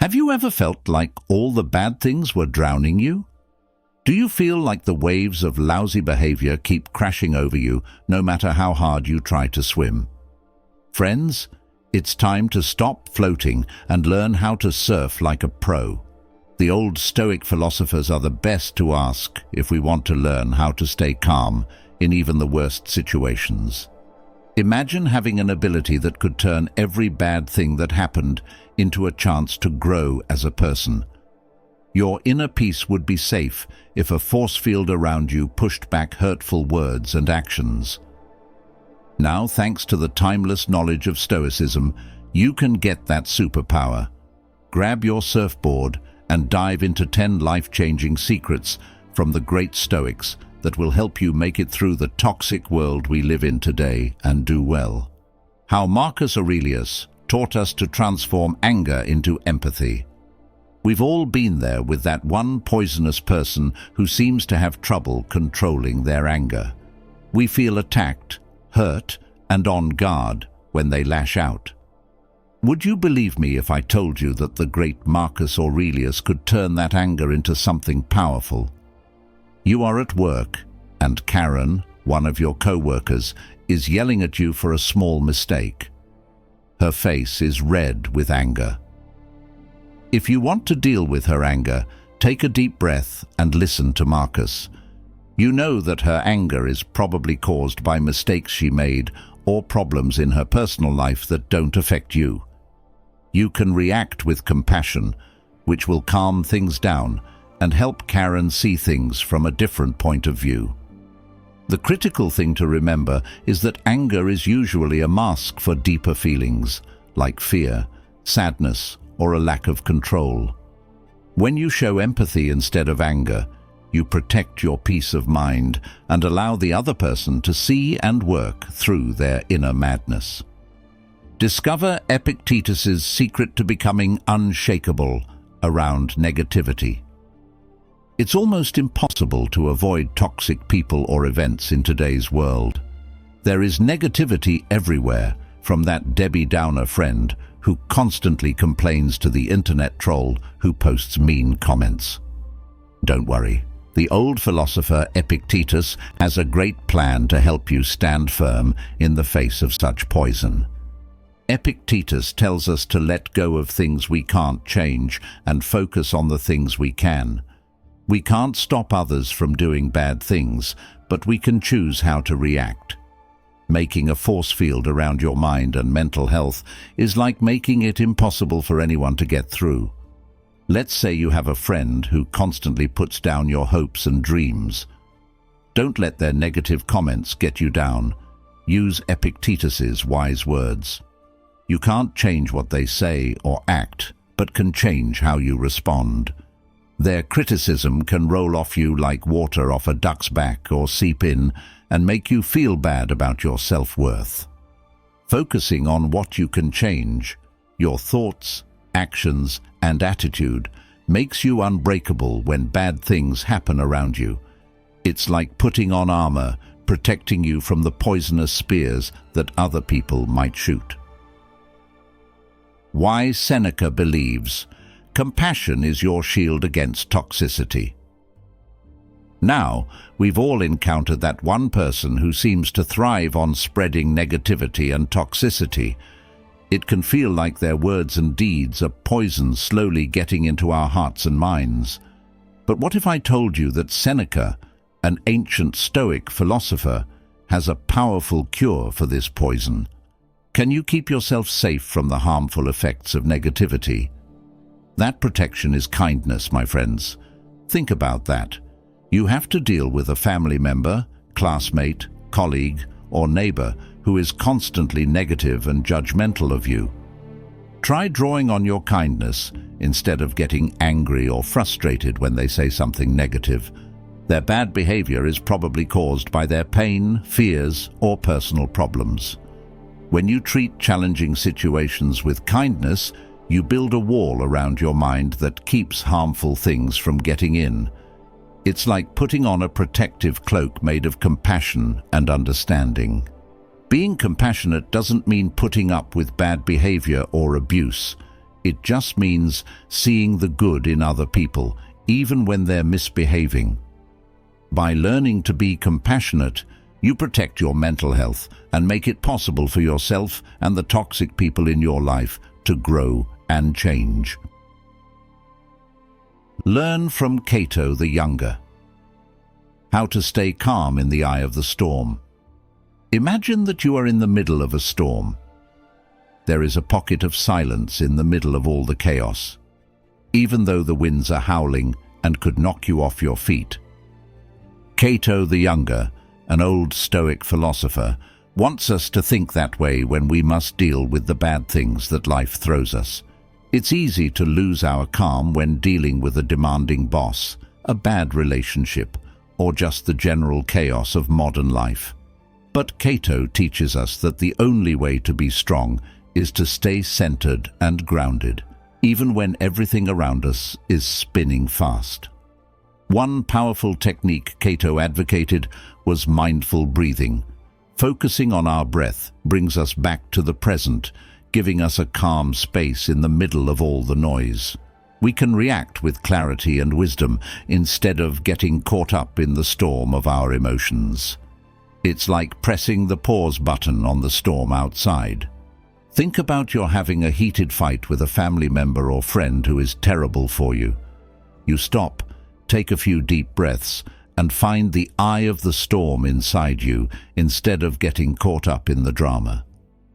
Have you ever felt like all the bad things were drowning you? Do you feel like the waves of lousy behavior keep crashing over you, no matter how hard you try to swim? Friends, it's time to stop floating and learn how to surf like a pro. The old Stoic philosophers are the best to ask if we want to learn how to stay calm in even the worst situations. Imagine having an ability that could turn every bad thing that happened into a chance to grow as a person. Your inner peace would be safe if a force field around you pushed back hurtful words and actions. Now, thanks to the timeless knowledge of Stoicism, you can get that superpower. Grab your surfboard and dive into 10 life-changing secrets from the great Stoics that will help you make it through the toxic world we live in today and do well. How Marcus Aurelius taught us to transform anger into empathy. We've all been there with that one poisonous person who seems to have trouble controlling their anger. We feel attacked, hurt, and on guard when they lash out. Would you believe me if I told you that the great Marcus Aurelius could turn that anger into something powerful? You are at work, and Karen, one of your co-workers, is yelling at you for a small mistake. Her face is red with anger. If you want to deal with her anger, take a deep breath and listen to Marcus. You know that her anger is probably caused by mistakes she made or problems in her personal life that don't affect you. You can react with compassion, which will calm things down and help Karen see things from a different point of view. The critical thing to remember is that anger is usually a mask for deeper feelings, like fear, sadness, or a lack of control. When you show empathy instead of anger, you protect your peace of mind and allow the other person to see and work through their inner madness. Discover Epictetus's secret to becoming unshakable around negativity. It's almost impossible to avoid toxic people or events in today's world. There is negativity everywhere, from that Debbie Downer friend who constantly complains to the internet troll who posts mean comments. Don't worry, the old philosopher Epictetus has a great plan to help you stand firm in the face of such poison. Epictetus tells us to let go of things we can't change and focus on the things we can. We can't stop others from doing bad things, but we can choose how to react. Making a force field around your mind and mental health is like making it impossible for anyone to get through. Let's say you have a friend who constantly puts down your hopes and dreams. Don't let their negative comments get you down. Use Epictetus's wise words. You can't change what they say or act, but can change how you respond. Their criticism can roll off you like water off a duck's back or seep in and make you feel bad about your self-worth. Focusing on what you can change, your thoughts, actions, and attitude, makes you unbreakable when bad things happen around you. It's like putting on armor, protecting you from the poisonous spears that other people might shoot. Why Seneca believes compassion is your shield against toxicity. Now, we've all encountered that one person who seems to thrive on spreading negativity and toxicity. It can feel like their words and deeds are poison slowly getting into our hearts and minds. But what if I told you that Seneca, an ancient Stoic philosopher, has a powerful cure for this poison? Can you keep yourself safe from the harmful effects of negativity? That protection is kindness, my friends. Think about that. You have to deal with a family member, classmate, colleague, or neighbor who is constantly negative and judgmental of you. Try drawing on your kindness instead of getting angry or frustrated when they say something negative. Their bad behavior is probably caused by their pain, fears, or personal problems. When you treat challenging situations with kindness, you build a wall around your mind that keeps harmful things from getting in. It's like putting on a protective cloak made of compassion and understanding. Being compassionate doesn't mean putting up with bad behavior or abuse. It just means seeing the good in other people, even when they're misbehaving. By learning to be compassionate, you protect your mental health and make it possible for yourself and the toxic people in your life to grow and change. Learn from Cato the Younger. How to stay calm in the eye of the storm. Imagine that you are in the middle of a storm. There is a pocket of silence in the middle of all the chaos, even though the winds are howling and could knock you off your feet. Cato the Younger, an old Stoic philosopher, wants us to think that way when we must deal with the bad things that life throws us. It's easy to lose our calm when dealing with a demanding boss, a bad relationship, or just the general chaos of modern life. But Cato teaches us that the only way to be strong is to stay centered and grounded, even when everything around us is spinning fast. One powerful technique Cato advocated was mindful breathing. Focusing on our breath brings us back to the present, giving us a calm space in the middle of all the noise. We can react with clarity and wisdom instead of getting caught up in the storm of our emotions. It's like pressing the pause button on the storm outside. Think about you're having a heated fight with a family member or friend who is terrible for you. You stop, take a few deep breaths, and find the eye of the storm inside you instead of getting caught up in the drama.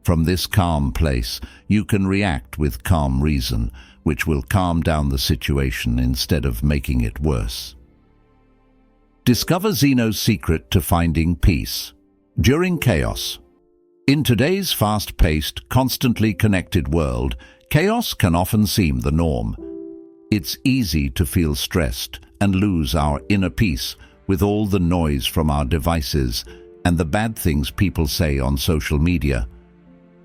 From this calm place, you can react with calm reason, which will calm down the situation instead of making it worse. Discover Zeno's secret to finding peace during chaos. In today's fast-paced, constantly connected world, chaos can often seem the norm. It's easy to feel stressed and lose our inner peace with all the noise from our devices and the bad things people say on social media.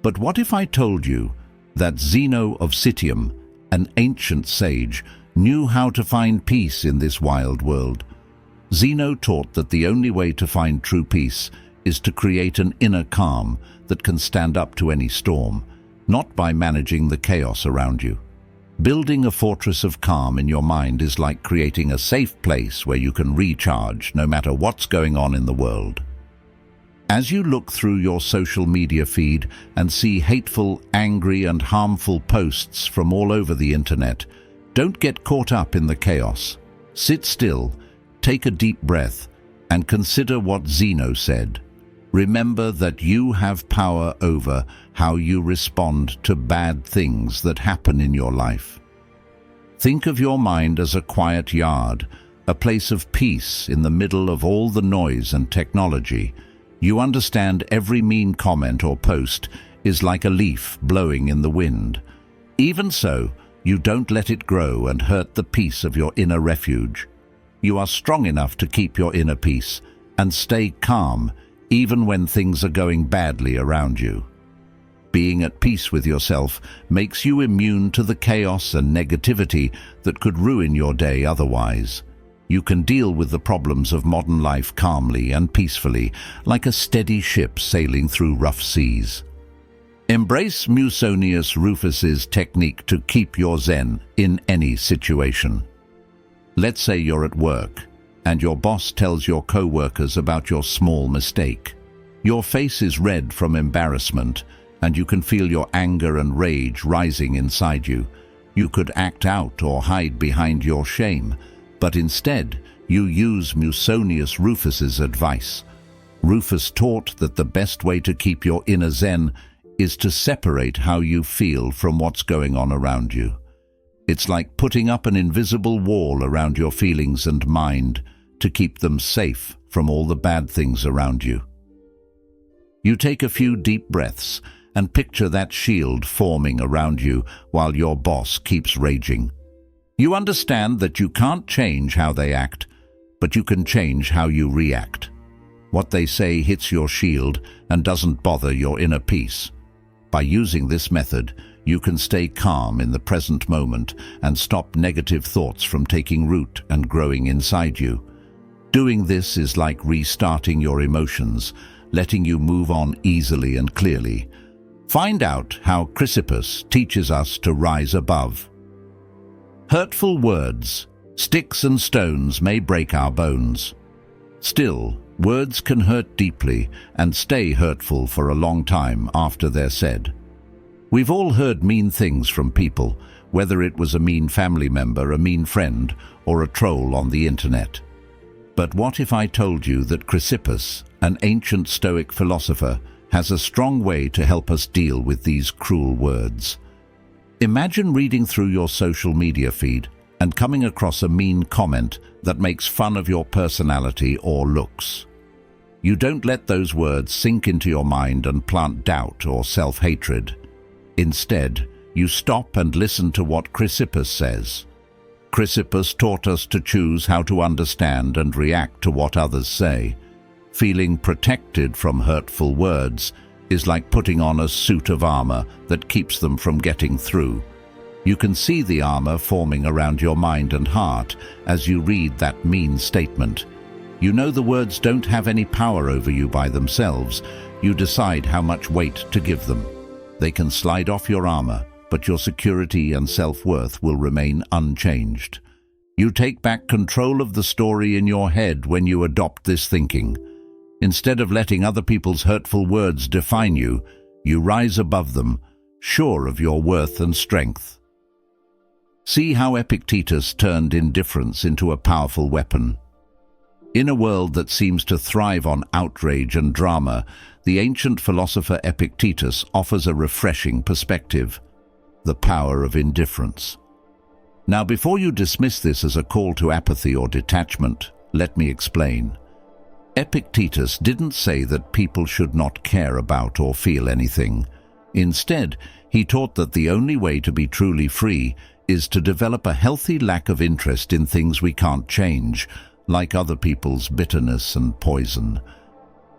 But what if I told you that Zeno of Citium, an ancient sage, knew how to find peace in this wild world? Zeno taught that the only way to find true peace is to create an inner calm that can stand up to any storm, not by managing the chaos around you. Building a fortress of calm in your mind is like creating a safe place where you can recharge no matter what's going on in the world. As you look through your social media feed and see hateful, angry, and harmful posts from all over the internet, don't get caught up in the chaos. Sit still, take a deep breath, and consider what Zeno said. Remember that you have power over how you respond to bad things that happen in your life. Think of your mind as a quiet yard, a place of peace in the middle of all the noise and technology. You understand every mean comment or post is like a leaf blowing in the wind. Even so, you don't let it grow and hurt the peace of your inner refuge. You are strong enough to keep your inner peace and stay calm even when things are going badly around you. Being at peace with yourself makes you immune to the chaos and negativity that could ruin your day otherwise. You can deal with the problems of modern life calmly and peacefully, like a steady ship sailing through rough seas. Embrace Musonius Rufus's technique to keep your zen in any situation. Let's say you're at work, and your boss tells your co-workers about your small mistake. Your face is red from embarrassment, and you can feel your anger and rage rising inside you. You could act out or hide behind your shame, but instead you use Musonius Rufus's advice. Rufus taught that the best way to keep your inner zen is to separate how you feel from what's going on around you. It's like putting up an invisible wall around your feelings and mind to keep them safe from all the bad things around you. You take a few deep breaths and picture that shield forming around you while your boss keeps raging. You understand that you can't change how they act, but you can change how you react. What they say hits your shield and doesn't bother your inner peace. By using this method, you can stay calm in the present moment and stop negative thoughts from taking root and growing inside you. Doing this is like restarting your emotions, letting you move on easily and clearly. Find out how Chrysippus teaches us to rise above. Hurtful words, sticks and stones may break our bones. Still, words can hurt deeply and stay hurtful for a long time after they're said. We've all heard mean things from people, whether it was a mean family member, a mean friend, or a troll on the internet. But what if I told you that Chrysippus, an ancient Stoic philosopher, has a strong way to help us deal with these cruel words? Imagine reading through your social media feed and coming across a mean comment that makes fun of your personality or looks. You don't let those words sink into your mind and plant doubt or self-hatred. Instead, you stop and listen to what Chrysippus says. Chrysippus taught us to choose how to understand and react to what others say. Feeling protected from hurtful words is like putting on a suit of armor that keeps them from getting through. You can see the armor forming around your mind and heart as you read that mean statement. You know the words don't have any power over you by themselves. You decide how much weight to give them. They can slide off your armor, but your security and self-worth will remain unchanged. You take back control of the story in your head when you adopt this thinking. Instead of letting other people's hurtful words define you, you rise above them, sure of your worth and strength. See how Epictetus turned indifference into a powerful weapon. In a world that seems to thrive on outrage and drama, the ancient philosopher Epictetus offers a refreshing perspective: the power of indifference. Now, before you dismiss this as a call to apathy or detachment, let me explain. Epictetus didn't say that people should not care about or feel anything. Instead, he taught that the only way to be truly free is to develop a healthy lack of interest in things we can't change, like other people's bitterness and poison.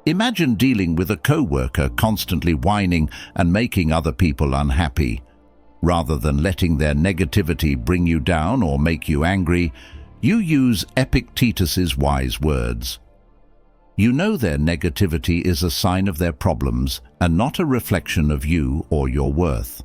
Imagine dealing with a co-worker constantly whining and making other people unhappy. Rather than letting their negativity bring you down or make you angry, you use Epictetus's wise words. You know their negativity is a sign of their problems and not a reflection of you or your worth.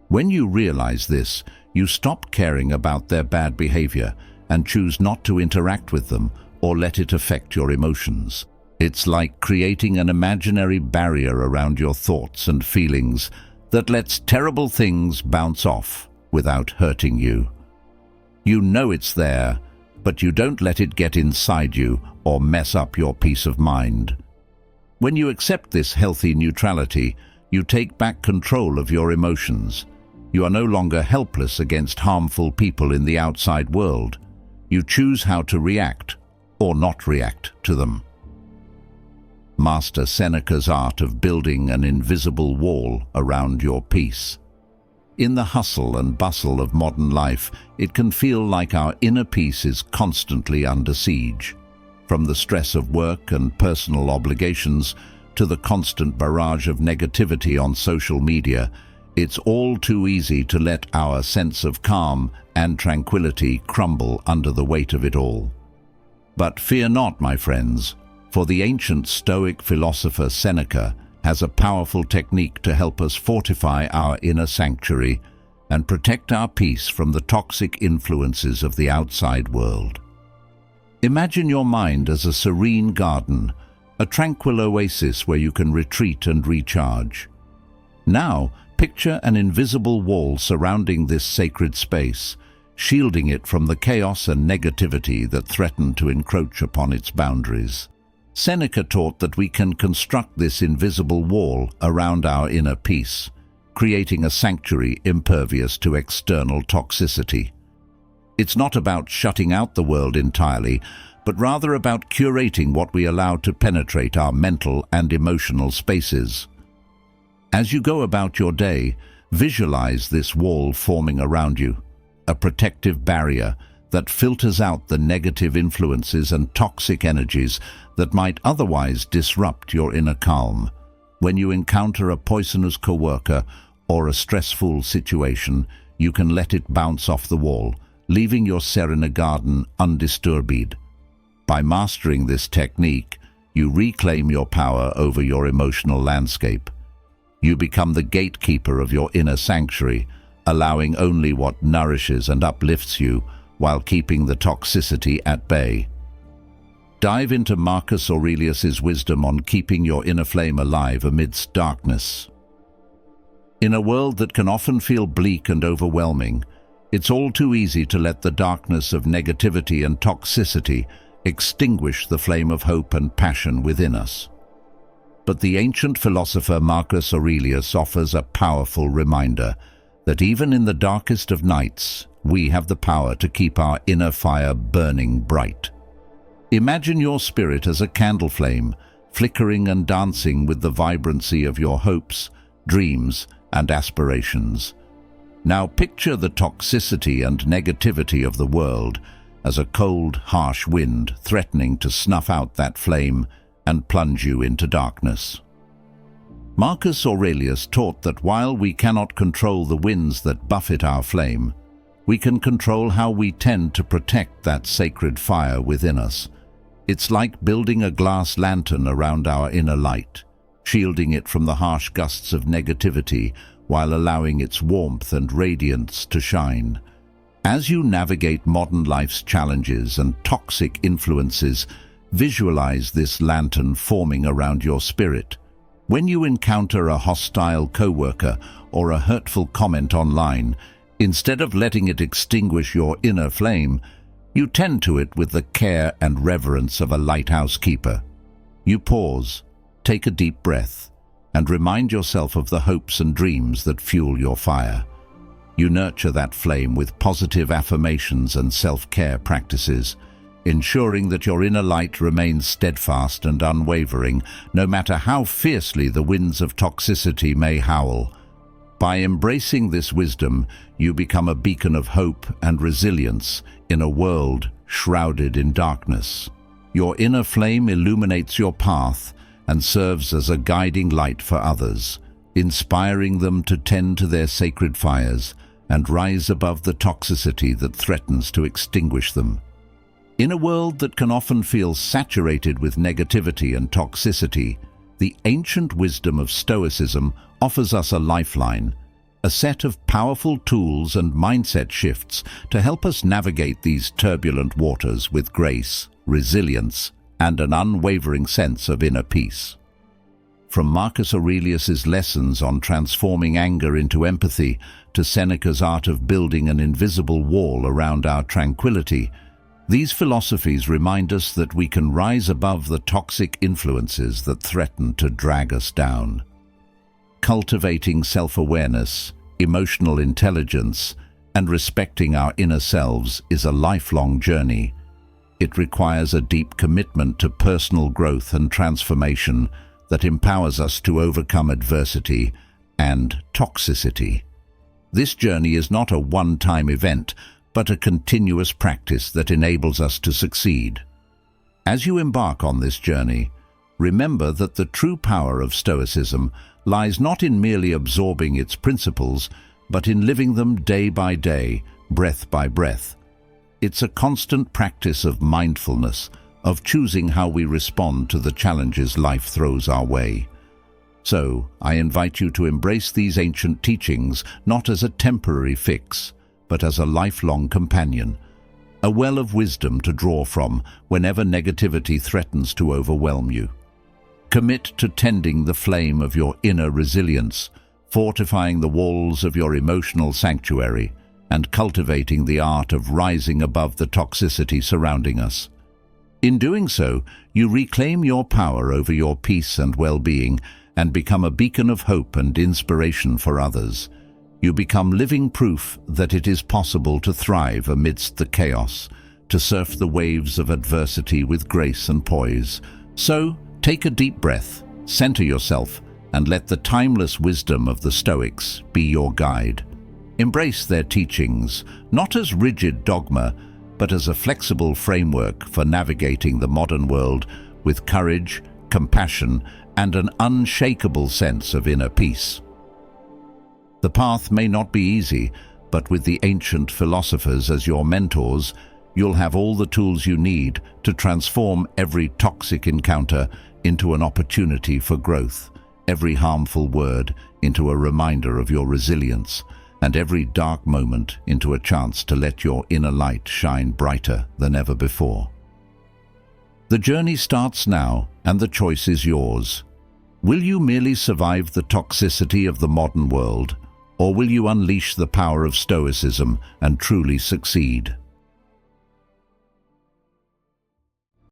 When you realize this, you stop caring about their bad behavior and choose not to interact with them or let it affect your emotions. It's like creating an imaginary barrier around your thoughts and feelings that lets terrible things bounce off without hurting you. You know it's there, but you don't let it get inside you or mess up your peace of mind. When you accept this healthy neutrality, you take back control of your emotions. You are no longer helpless against harmful people in the outside world. You choose how to react or not react to them. Master Seneca's art of building an invisible wall around your peace. In the hustle and bustle of modern life, it can feel like our inner peace is constantly under siege. From the stress of work and personal obligations to the constant barrage of negativity on social media, it's all too easy to let our sense of calm and tranquility crumble under the weight of it all. But fear not, my friends, for the ancient Stoic philosopher Seneca has a powerful technique to help us fortify our inner sanctuary and protect our peace from the toxic influences of the outside world. Imagine your mind as a serene garden, a tranquil oasis where you can retreat and recharge. Now, picture an invisible wall surrounding this sacred space, shielding it from the chaos and negativity that threaten to encroach upon its boundaries. Seneca taught that we can construct this invisible wall around our inner peace, creating a sanctuary impervious to external toxicity. It's not about shutting out the world entirely, but rather about curating what we allow to penetrate our mental and emotional spaces. As you go about your day, visualize this wall forming around you, a protective barrier that filters out the negative influences and toxic energies that might otherwise disrupt your inner calm. When you encounter a poisonous coworker or a stressful situation, you can let it bounce off the wall, leaving your serene garden undisturbed. By mastering this technique, you reclaim your power over your emotional landscape. You become the gatekeeper of your inner sanctuary, allowing only what nourishes and uplifts you while keeping the toxicity at bay. Dive into Marcus Aurelius's wisdom on keeping your inner flame alive amidst darkness. In a world that can often feel bleak and overwhelming, it's all too easy to let the darkness of negativity and toxicity extinguish the flame of hope and passion within us. But the ancient philosopher Marcus Aurelius offers a powerful reminder that even in the darkest of nights, we have the power to keep our inner fire burning bright. Imagine your spirit as a candle flame, flickering and dancing with the vibrancy of your hopes, dreams, and aspirations. Now picture the toxicity and negativity of the world as a cold, harsh wind threatening to snuff out that flame and plunge you into darkness. Marcus Aurelius taught that while we cannot control the winds that buffet our flame, we can control how we tend to protect that sacred fire within us. It's like building a glass lantern around our inner light, shielding it from the harsh gusts of negativity while allowing its warmth and radiance to shine. As you navigate modern life's challenges and toxic influences, visualize this lantern forming around your spirit. When you encounter a hostile coworker or a hurtful comment online, instead of letting it extinguish your inner flame, you tend to it with the care and reverence of a lighthouse keeper. You pause, take a deep breath, and remind yourself of the hopes and dreams that fuel your fire. You nurture that flame with positive affirmations and self-care practices, ensuring that your inner light remains steadfast and unwavering, no matter how fiercely the winds of toxicity may howl. By embracing this wisdom, you become a beacon of hope and resilience in a world shrouded in darkness. Your inner flame illuminates your path and serves as a guiding light for others, inspiring them to tend to their sacred fires and rise above the toxicity that threatens to extinguish them. In a world that can often feel saturated with negativity and toxicity, the ancient wisdom of Stoicism offers us a lifeline, a set of powerful tools and mindset shifts to help us navigate these turbulent waters with grace, resilience, and an unwavering sense of inner peace. From Marcus Aurelius's lessons on transforming anger into empathy to Seneca's art of building an invisible wall around our tranquility, these philosophies remind us that we can rise above the toxic influences that threaten to drag us down. Cultivating self-awareness, emotional intelligence, and respecting our inner selves is a lifelong journey. It requires a deep commitment to personal growth and transformation that empowers us to overcome adversity and toxicity. This journey is not a one-time event, but a continuous practice that enables us to succeed. As you embark on this journey, remember that the true power of Stoicism lies not in merely absorbing its principles, but in living them day by day, breath by breath. It's a constant practice of mindfulness, of choosing how we respond to the challenges life throws our way. So, I invite you to embrace these ancient teachings not as a temporary fix, but as a lifelong companion, a well of wisdom to draw from whenever negativity threatens to overwhelm you. Commit to tending the flame of your inner resilience, fortifying the walls of your emotional sanctuary, and cultivating the art of rising above the toxicity surrounding us. In doing so, you reclaim your power over your peace and well-being and become a beacon of hope and inspiration for others. You become living proof that it is possible to thrive amidst the chaos, to surf the waves of adversity with grace and poise. So, take a deep breath, center yourself, and let the timeless wisdom of the Stoics be your guide. Embrace their teachings, not as rigid dogma, but as a flexible framework for navigating the modern world with courage, compassion, and an unshakable sense of inner peace. The path may not be easy, but with the ancient philosophers as your mentors, you'll have all the tools you need to transform every toxic encounter into an opportunity for growth. every harmful word into a reminder of your resilience, and every dark moment into a chance to let your inner light shine brighter than ever before. The journey starts now, and the choice is yours. Will you merely survive the toxicity of the modern world, or will you unleash the power of Stoicism and truly succeed?